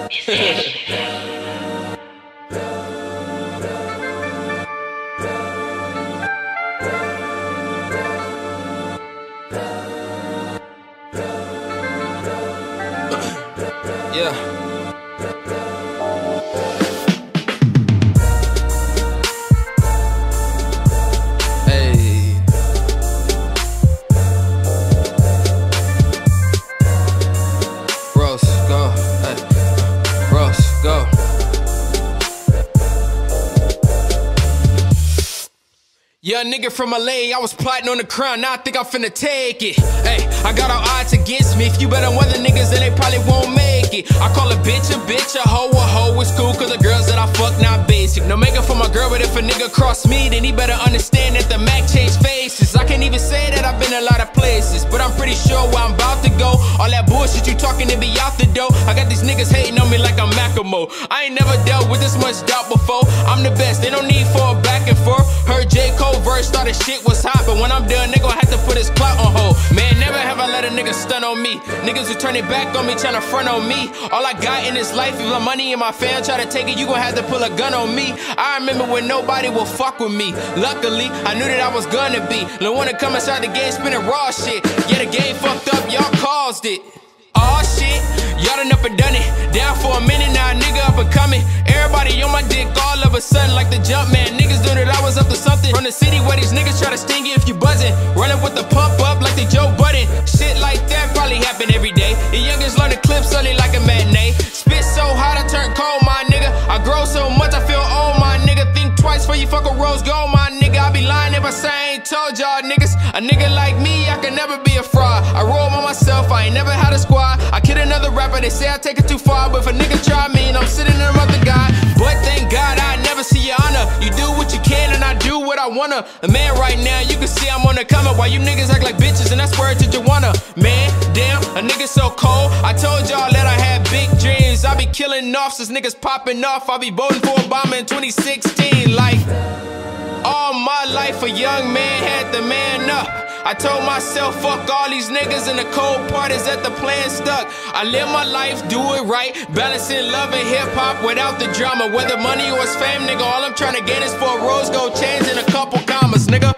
Yeah. Hey. Bros, go. Hey. Bros, go. Young nigga from LA, I was plotting on the crown, now I think I'm finna take it. Hey, I got all odds against me. If you bet on other niggas, then they probably won't make it. I call a bitch, a hoe is cool, cause the girls that I fuck not basic. No makeup for my girl, but if a nigga cross me, then he better understand that the Mac changed faces. I can't even say that I've been a lot of places, but I'm pretty sure where I'm about to go. All that bullshit you talking to be out the door. I got these niggas hating on me like I'm Macklemore. I ain't never dealt with this much doubt before. I'm the best, they don't need for a back and forth. Heard J. Cole verse started shit was hot, but when I'm done, they gon' have to put his clout on hold. Man, never have I let a nigga stun on me. Niggas who turn it back on me, tryna front on me. All I got in this life is my money and my fam. Try to take it, you gon' have to pull a gun on me. I remember when nobody would fuck with me. Luckily, I knew that I was gonna be. No one to come inside the game spinning raw shit. Yeah, the game fucked up, y'all caused it. Aw shit, y'all done up and done it. Down for a minute now, nigga up and coming. Everybody on my dick all of a sudden like the jump man. Niggas knew that I was up to something. From the city where these niggas try to sting you if you buzzing. Running with the pump up like the Joe Budden. Shit like that probably happen every day. The youngest learn the clips early like a matinee. Spit so hot I turn cold, my nigga. I grow so much I feel old, my nigga. Think twice before you fuck a rose gold, my nigga. I be lying if I say I ain't told y'all niggas. A nigga like me, I can never be a fraud. I roll by myself, I ain't never had a squad. I kid another rapper, they say I take it too far. But if a nigga try me and I'm sitting in the other guy. But thank God I never see your honor. You do what you can and I do what I wanna. A man right now, you can see I'm on the come up. While you niggas act like bitches and that's word to Joanna. Man, damn, a nigga so cold. I told y'all that I had big dreams. I be killing off since niggas popping off. I be voting for Obama in 2016. Like, all my life a young man had to man up. I told myself, fuck all these niggas, and the cold part is that the plan stuck. I live my life, do it right, balancing love and hip-hop without the drama. Whether money or fame, nigga, all I'm trying to get is for a rose gold chains and a couple commas, nigga.